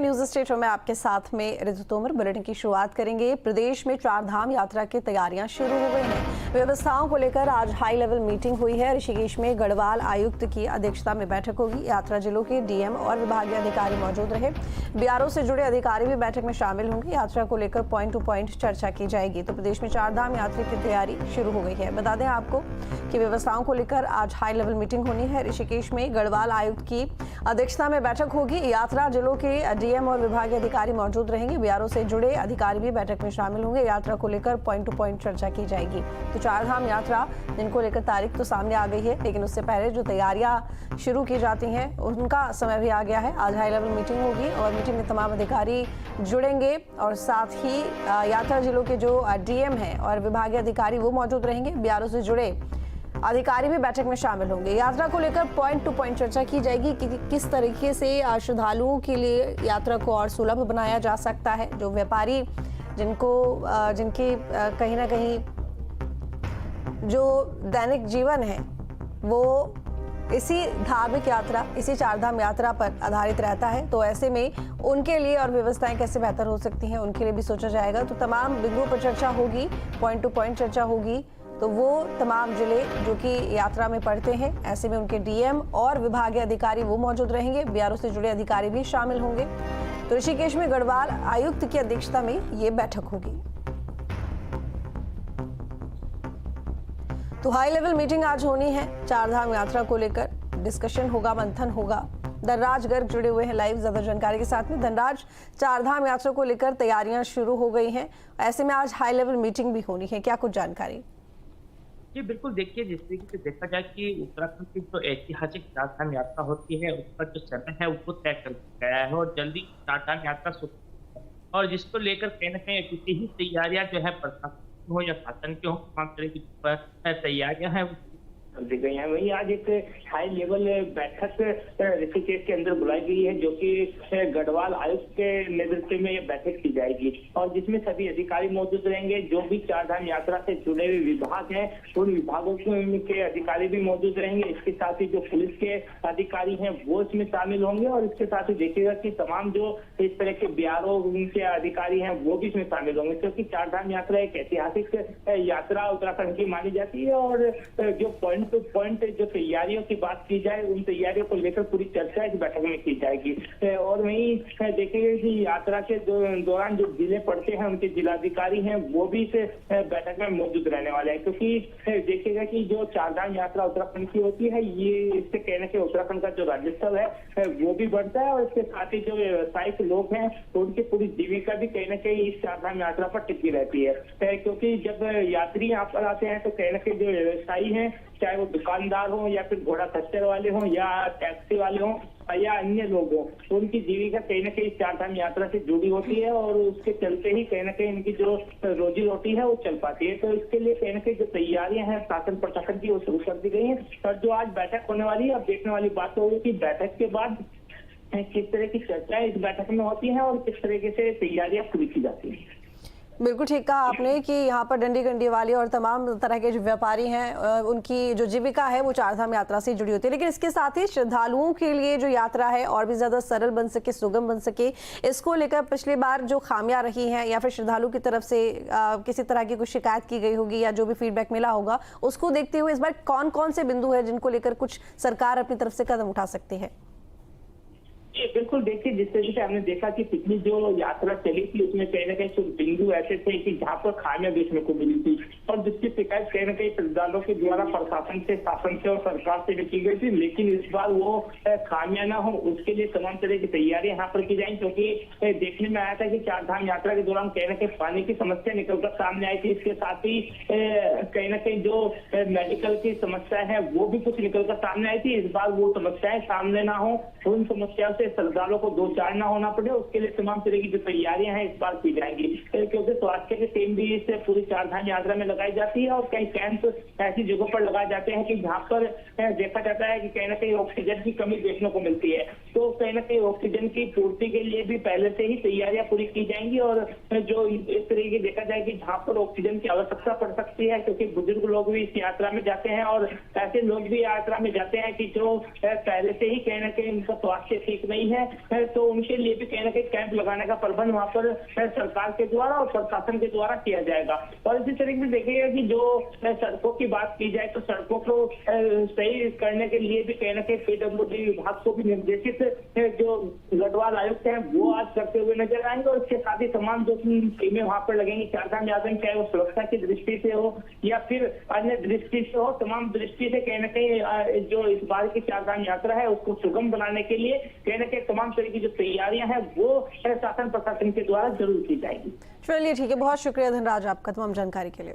News station में आपके साथ में ऋतु तोमर। बुलेटिन की शुरुआत करेंगे। प्रदेश में चार धाम यात्रा की तैयारियां शुरू हो गई हैं। व्यवस्थाओं को लेकर आज हाई लेवल मीटिंग हुई है। ऋषिकेश में गढ़वाल आयुक्त की अध्यक्षता में बैठक होगी। यात्रा जिलों के डीएम और विभागीय अधिकारी मौजूद रहे। बीआरओ से जुड़े अधिकारी भी बैठक में शामिल होंगे। यात्रा को लेकर पॉइंट टू पॉइंट चर्चा की जाएगी। तो प्रदेश में चार धाम यात्रा की तैयारी शुरू हो गई है। बता दें आपको कि व्यवस्थाओं को लेकर आज हाई लेवल मीटिंग होनी है। ऋषिकेश में गढ़वाल आयुक्त की अध्यक्षता में बैठक होगी। यात्रा जिलों के डीएम और विभागीय अधिकारी मौजूद रहेंगे। बीआरओ से जुड़े अधिकारी भी बैठक में शामिल होंगे। यात्रा को लेकर पॉइंट टू पॉइंट चर्चा की जाएगी। तो चार धाम यात्रा जिनको लेकर तारीख तो सामने आ गई है, लेकिन उससे पहले जो तैयारियां शुरू की जाती हैं उनका समय भी आ गया है। आज हाई लेवल मीटिंग होगी और मीटिंग में तमाम अधिकारी जुड़ेंगे और साथ ही यात्रा जिलों के जो डीएम हैं और विभागीय अधिकारी वो मौजूद रहेंगे। बीआरओ से जुड़े अधिकारी भी बैठक में शामिल होंगे। यात्रा को लेकर पॉइंट टू पॉइंट चर्चा की जाएगी कि किस तरीके से श्रद्धालुओं के लिए यात्रा को और सुलभ बनाया जा सकता है। जो व्यापारी जिनके कहीं ना कहीं जो दैनिक जीवन है वो इसी धार्मिक यात्रा, इसी चारधाम यात्रा पर आधारित रहता है, तो ऐसे में उनके लिए और व्यवस्थाएं कैसे बेहतर हो सकती हैं उनके लिए भी सोचा जाएगा। तो तमाम बिंदुओं पर चर्चा होगी, पॉइंट टू पॉइंट चर्चा होगी। तो वो तमाम जिले जो कि यात्रा में पड़ते हैं, ऐसे में उनके डीएम और विभागीय अधिकारी वो मौजूद रहेंगे। बीआरओ से जुड़े अधिकारी भी शामिल होंगे। तो ऋषिकेश में गढ़वाल आयुक्त की अध्यक्षता में ये बैठक होगी। तो हाई लेवल मीटिंग आज होनी है। चारधाम यात्रा को लेकर डिस्कशन होगा, मंथन होगा। धनराज गर्ग जुड़े हुए हैं लाइव ज्यादा जानकारी के साथ में। धनराज, चारधाम यात्रा को लेकर तैयारियां शुरू हो गई हैं, ऐसे में आज हाई लेवल मीटिंग भी होनी है, क्या कुछ जानकारी? जी बिल्कुल, देखिए जिस तरीके से देखा जाए कि उत्तराखंड की जो ऐतिहासिक चारधाम यात्रा होती है उसका जो समय है वो तय कर गया है और जल्दी चारधाम यात्रा शुरू और जिसको लेकर कहीं ना कहीं किसी ही तैयारियां जो है प्रशासन हो या शासन के हो, तमाम तरह की तैयारियां हैं दी गई हैं। वहीं आज एक हाई लेवल बैठक ऋषिकेश के अंदर बुलाई गई है जो कि गढ़वाल आयुक्त के नेतृत्व में ये बैठक की जाएगी और जिसमें सभी अधिकारी मौजूद रहेंगे। जो भी चारधाम यात्रा से जुड़े हुए विभाग हैं उन विभागों के अधिकारी भी मौजूद रहेंगे। इसके साथ ही जो पुलिस के अधिकारी हैं वो इसमें शामिल होंगे और इसके साथ ही देखिएगा कि तमाम जो इस तरह के बीआरओ के अधिकारी हैं वो भी इसमें शामिल होंगे, क्योंकि चारधाम यात्रा एक ऐतिहासिक यात्रा उत्तराखंड की मानी जाती है और जो पॉइंट टू पॉइंट जो तैयारियों की बात की जाए उन तैयारियों को लेकर पूरी चर्चा इस बैठक में की जाएगी। और वहीं देखिएगा कि यात्रा के दौरान जो जिले पड़ते हैं उनके जिलाधिकारी हैं वो भी इस बैठक में मौजूद रहने वाले हैं, क्योंकि देखिएगा कि जो चारधाम यात्रा उत्तराखंड की होती है ये इससे कहने के उत्तराखंड का जो राज्योत्सव है वो भी बढ़ता है और इसके साथ ही जो व्यवसायिक लोग हैं उनकी पूरी जीविका भी कहीं ना कहीं इस चारधाम यात्रा पर टिकी रहती है, क्योंकि जब यात्री यहाँ पर आते हैं तो कहीं ना कहीं जो व्यवसायी हैं, चाहे वो दुकानदार हो या फिर घोड़ा खच्चर वाले हों या टैक्सी वाले हों या अन्य लोग हों, तो उनकी जीविका कहीं ना कहीं चारधाम यात्रा से जुड़ी होती है और उसके चलते ही कहीं ना कहीं इनकी जो रोजी रोटी है वो चल पाती है। तो इसके लिए कहीं ना कहीं जो तैयारियां हैं शासन प्रशासन की वो शुरू कर दी गई हैं और जो आज बैठक होने वाली है, अब देखने वाली बात होगी कि बैठक के बाद किस तरह की चर्चाएं इस बैठक में होती हैं और किस तरीके से तैयारियां पूरी की जाती हैं। बिल्कुल ठीक कहा आपने कि यहाँ पर डंडी गंडी वाले और तमाम तरह के जो व्यापारी हैं उनकी जो जीविका है वो चारधाम यात्रा से जुड़ी होती है, लेकिन इसके साथ ही श्रद्धालुओं के लिए जो यात्रा है और भी ज़्यादा सरल बन सके, सुगम बन सके, इसको लेकर पिछली बार जो खामियां रही हैं या फिर श्रद्धालु की तरफ से किसी तरह की कुछ शिकायत की गई होगी या जो भी फीडबैक मिला होगा, उसको देखते हुए इस बार कौन कौन से बिंदु है जिनको लेकर कुछ सरकार अपनी तरफ से कदम उठा सकती है? बिल्कुल, देखिए जिस तरीके से हमने देखा कि पिछली जो यात्रा चली थी उसमें कहीं ना कहीं कुछ बिंदु ऐसे थे कि जहाँ पर खामियां देखने को मिली थी और जिसकी शिकायत कहीं ना कहीं श्रद्धालुओं के द्वारा प्रशासन से, शासन से और सरकार से भी की गई थी, लेकिन इस बार वो खामियां ना हो उसके लिए तमाम तरह की तैयारियां यहाँ पर की जाएंगी। क्योंकि देखने में आया था कि चारधाम यात्रा के दौरान कहीं ना कहीं पानी की समस्या निकलकर सामने आई थी। इसके साथ ही कहीं ना कहीं जो मेडिकल की समस्या है वो भी कुछ निकलकर सामने आई थी। इस बार वो समस्याएं सामने ना हो, उन समस्याओं से श्रद्धालुओं को दो चार ना होना पड़े, उसके लिए तमाम तरह की जो तैयारियां हैं इस बार की जाएंगी, क्योंकि स्वास्थ्य की टीम भी इस पूरी चारधाम यात्रा में लगाई जाती है और कई कैंप ऐसी जगहों पर लगाए जाते हैं कि जहाँ पर देखा जाता है कि कहीं ना कहीं ऑक्सीजन की कमी देखने को मिलती है। तो कहीं ना कहीं ऑक्सीजन की पूर्ति के लिए भी पहले से ही तैयारियां पूरी की जाएंगी और जो इस तरीके देखा जाए कि जहाँ पर ऑक्सीजन की आवश्यकता पड़ सकती है, क्योंकि बुजुर्ग लोग भी इस यात्रा में जाते हैं और ऐसे लोग भी यात्रा में जाते हैं कि जो पहले से ही कहीं ना कहीं उनका स्वास्थ्य ठीक नहीं नहीं है तो उनके लिए भी कहीं ना कहीं कैंप लगाने का प्रबंध वहाँ पर सरकार के द्वारा और प्रशासन के द्वारा किया जाएगा। और इसी तरीके से देखिएगा कि जो सड़कों की बात की जाए तो सड़कों को सही करने के लिए भी कहीं ना कहीं पीडब्ल्यूडी विभाग को भी निर्देशित जो गढ़वाल आयुक्त हैं वो आज करते हुए नजर आएंगे। और इसके साथ ही तमाम जो टीमें वहाँ पर लगेंगी चारधाम यात्रा में, चाहे वो सुरक्षा की दृष्टि से हो या फिर अन्य दृष्टि से हो, तमाम दृष्टि से कहीं ना कहीं जो इस बार की चारधाम यात्रा है उसको सुगम बनाने के लिए कहीं ना कहीं तमाम तरह की जो तैयारियां हैं वो शासन प्रशासन के द्वारा जरूर की जाएगी। चलिए ठीक है, बहुत शुक्रिया धनराज आपका तमाम जानकारी के लिए।